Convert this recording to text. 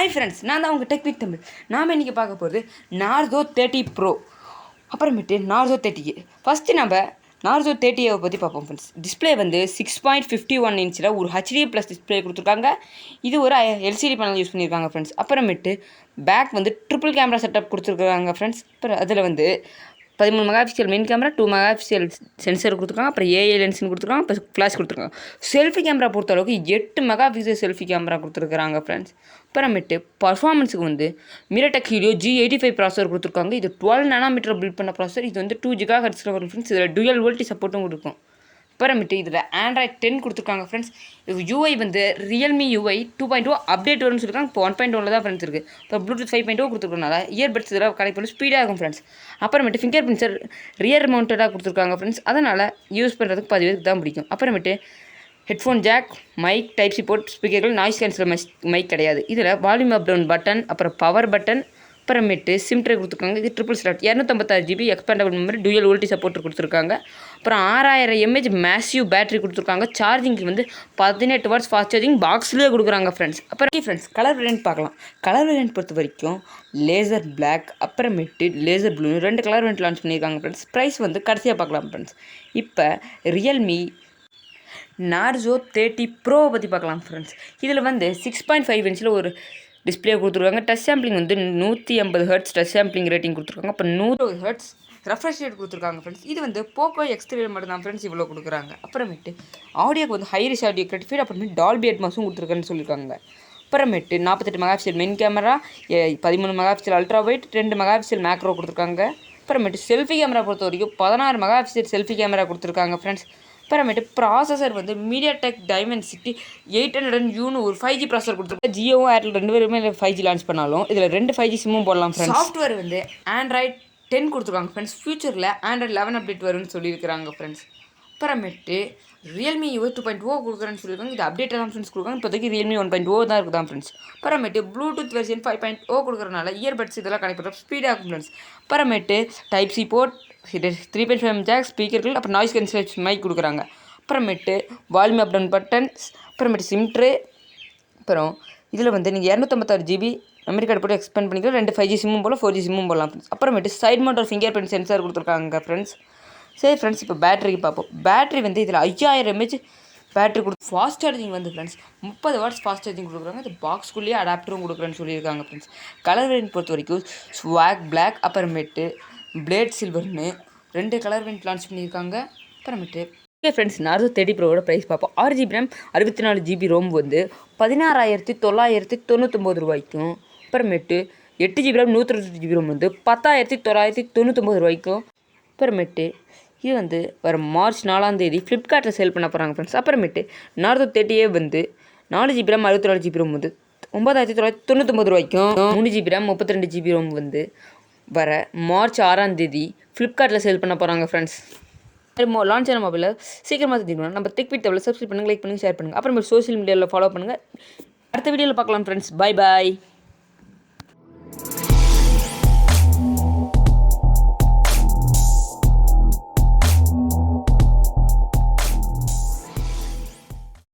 Hi friends, நான் தான் உங்கள் டெக்வித்தமிழ். நாம் இன்றைக்கி பார்க்க போகிறது நார்சோ 30 ப்ரோ, அப்புறமேட்டு நார்சோ 30. ஃபஸ்ட்டு நம்ம நார்சோ 30 பற்றி பார்ப்போம் ஃப்ரெண்ட்ஸ். டிஸ்பிளே வந்து 6.51 இன்ச்சில் ஒரு ஹெச்டி ப்ளஸ் டிஸ்பிளே கொடுத்துருக்காங்க. இது ஒரு எல்சிடி பேனல் யூஸ் பண்ணியிருக்காங்க ஃப்ரெண்ட்ஸ். அப்புறமேட்டு பேக் வந்து ட்ரிபிள் கேமரா செட்டப் கொடுத்துருக்காங்க ஃப்ரெண்ட்ஸ். அப்புறம் அதில் வந்து 13 megapixel main camera, 2 megapixel sensor கொடுத்துருக்காங்க. அப்புறம் ஏஐ லென்ஸ்னு கொடுத்துருக்காங்க. அப்புறம் ஃப்ளாஷ் கொடுத்துருக்காங்க. செல்ஃபி கேமரா பொறுத்தளவுக்கு 8 மெகாபிக்சல் செல்ஃபி கேமரா கொடுத்துருக்காங்க ஃப்ரெண்ட்ஸ். அப்புறமேட்டு பர்ஃபார்மன்ஸுக்கு வந்து மிரடெக் ஹீலியோ G85 ப்ராசஸர் கொடுத்துருக்காங்க. இது 12 நானோமீட்டர் பில்ட் பண்ண ப்ராசஸர். இது வந்து 2 GHz வரும் ஃப்ரெண்ட்ஸ். இதில் டூயல் வோல்டி சப்போர்ட்டும் கொடுக்கும். அப்புறமேட்டு இதில் Android 10 கொடுத்துருக்காங்க ஃப்ரெண்ட்ஸ். இது யூஐ வந்து Realme UI 2.0 அப்டேட் வரும்னு சொல்லியிருக்காங்க. இப்போ 1.1 தான் ஃப்ரெண்ட்ஸ் இருக்குது. இப்போ ப்ளூடூத் 5.0 கொடுத்துருக்கனால இயர்பட்ஸ் இதெல்லாம் கனெக்ட் பண்ணி ஸ்பீடாக இருக்கும் ஃப்ரெண்ட்ஸ். அப்புறமேட்டு ஃபிங்கர் பிரிண்ட்ஸர் ரியர் மவுண்டடாக கொடுத்துருக்காங்க ஃப்ரெண்ட்ஸ். அதனால் யூஸ் பண்ணுறதுக்கு 10 பேருக்கு தான் பிடிக்கும். அப்புறமேட்டு headphone jack, mic, type C port, speakers, noise cancel mic கிடையாது. இதில் வால்யூம் அப் டவுன் பட்டன், அப்புறம் பவர் பட்டன், அப்புறமேட்டு சிம் ட்ரே கொடுத்துருக்காங்க. இது triple slot 256 GB expandable memory, dual VoLTE support கொடுத்துருக்காங்க. அப்புறம் 6000 mAh மேசிவ் பேட்டரி கொடுத்துருக்காங்க. சார்ஜிங்க்கு வந்து 18 வாட்ஸ் ஃபாஸ்ட் சார்ஜிங் பாக்ஸ்லேயே கொடுக்குறாங்க ஃப்ரெண்ட்ஸ். அப்புறம் ஃப்ரெண்ட்ஸ் கலர் வேரியன்ட் பார்க்கலாம். கலர் வேரியன்ட் பொறுத்த வரைக்கும் லேசர் பிளாக், அப்புறமேட்டு laser blue 2 colour variant launch பண்ணியிருக்காங்க ஃப்ரெண்ட்ஸ். ப்ரைஸ் வந்து கடைசியாக பார்க்கலாம் ஃப்ரெண்ட்ஸ். இப்போ ரியல்மி நார்சோ 30 ப்ரோ பற்றி பார்க்கலாம் ஃப்ரெண்ட்ஸ். இதில் வந்து 6.5 இன்ச்சில் ஒரு டிஸ்பிளே கொடுத்துருக்காங்க. டச் சாம்பிளிங் வந்து 180 Hz டச் சாம்பிளிங் ரேட்டிங் கொடுத்துருக்காங்க. அப்புறம் 100 Hz ரெஃப்ரெஷ் ரேட் கொடுத்துருக்காங்க ஃப்ரெண்ட்ஸ். இது வந்து போக்கோ X3 மட்டும் தான் ஃப்ரெண்ட்ஸ் இவ்வளோ கொடுக்குறாங்க. அப்புறமேட்டு ஆடியோக்கு வந்து ஹைரிஸ் ஆடியோ கிரெடிஃபைட், அப்புறமேட்டு டால்பி அட்மாஸும் கொடுத்துருக்கான்னு சொல்லியிருக்காங்க. அப்புறமேட்டு 48 megapixel main camera, 13 megapixel ultra wide, 2 megapixel macro கொடுத்துருக்காங்க. அப்புறமேட்டு செல்ஃபி கேமரா பொறுத்த வரைக்கும் 16 மெகாபிக்சல் செல்ஃபி கேமரா கொடுத்துருக்காங்க ஃப்ரெண்ட்ஸ். அப்புறமேட்டு ப்ராசஸர் வந்து மீடியாடெக் டைமென்சிட்டி 800Uன்னு ஒரு 5G ப்ராசஸர் கொடுத்துருக்காங்க. ஜியோவும் ஏர்டெல் 2 பேருமே 5G லான்ச் பண்ணாலும் இதில் 2 5G சிம்மும் போடலாம் ஃப்ரெண்ட்ஸ். சாஃப்ட்வேர் வந்து Android 10 கொடுத்துருக்காங்க ஃப்ரெண்ட்ஸ். ஃபியூச்சரில் Android 11 அப்டேட் வரும்னு சொல்லியிருக்கிறாங்க ஃப்ரெண்ட்ஸ். அப்புறமேட்டு Realme UI 2.0 கொடுக்குறேன்னு சொல்லியிருக்காங்க. இது அப்டேட் தான் ஃப்ரெண்ட்ஸ் கொடுக்காங்க. இப்போதைக்கு Realme 1.0 தான் இருக்குதான் ஃப்ரெண்ட்ஸ். அப்புறமேட்டு ப்ளூடூத் வெர்ஷன் 5.0 கொடுக்குறனால இயர்பட்ஸ் இதெல்லாம் கனெக்ட் பண்ணுற ஸ்பீடாக இருக்கும் ஃப்ரெண்ட்ஸ். அப்புறமேட்டு டைப் சி போர்ட், 3.5 ஜாக், ஸ்பீக்கர்கள், அப்புறம் நாய்ஸ் கேன்சல் மைக் கொடுக்குறாங்க. அப்புறமேட்டு வால்யூம் அப் டவுன் பட்டன்ஸ், அப்புறமேட்டு சிம் ட்ரே. அப்புறம் இதில் வந்து நீங்கள் 256 GB மெமரி கார்டு போட்டு எக்ஸ்பேண்ட் பண்ணிக்கலாம். 2 5G சிம்மும் போல 4G சிம்மும் போடலாம் ஃப்ரெண்ட்ஸ். அப்புறமேட்டு side mount finger print sensor கொடுத்துருக்காங்க ஃப்ரெண்ட்ஸ். சரி ஃப்ரெண்ட்ஸ், இப்போ பேட்டரிக்கு பார்ப்போம். பேட்டரி வந்து இதில் 5000 mAh பேட்டரி கொடுத்து ஃபாஸ்ட் சார்ஜிங் வந்து ஃப்ரெண்ட்ஸ் 30 வாட்ஸ் ஃபாஸ்ட் சார்ஜிங் கொடுக்குறாங்க. இது பாக்ஸ்குள்ளேயே அடாப்டரும் கொடுக்குறேன்னு சொல்லியிருக்காங்க ஃப்ரெண்ட்ஸ். கலர் வேரியன்ட் பொறுத்த வரைக்கும் ஸ்வாக் பிளாக், அப்புறமேட்டு பிளேட் சில்வர்னு 2 கலர் வேரியன்ட் லான்ச் பண்ணியிருக்காங்க. அப்புறமேட்டு ஓகே ஃப்ரெண்ட்ஸ், நார்சோ 30 ப்ரோவோட ப்ரைஸ் பார்ப்போம். 6GB RAM 64GB ரோம் வந்து 16,999 ரூபாய்க்கும், அப்புறமேட்டு 8GB RAM 128GB ரோம் வந்து 10,999 ரூபாய்க்கும். அப்புறமேட்டு இது வந்து வர மார்ச் 4 ஃப்ளிப்கார்ட்டில் சேல் பண்ண போகிறாங்க ஃப்ரெண்ட்ஸ். அப்புறமேட்டு நார்சோ 30 வந்து 4GB RAM 64GB ரோம் வந்து 9,999 ரூபாய்க்கும், 3GB RAM 32GB ரோம் வந்து வர மார்ச் 6 ஃப்ளிப்கார்ட்டில் சேல் பண்ண போகிறாங்க ஃப்ரெண்ட்ஸ். லான்ச் ஆன மொபைலில் சீக்கிரமாக தெரிஞ்சுக்கணும். நம்ம டெக்வித்தமிழ் சப்ஸ்கிரைப் பண்ணுங்கள், லைக் பண்ணுங்கள், ஷேர் பண்ணுங்கள். அப்புறமேட்டு சோஷியல் மீடியாவில் ஃபாலோ பண்ணுங்கள். அடுத்த வீடியோவில் பார்க்கலாம் ஃப்ரெண்ட்ஸ். Bye bye.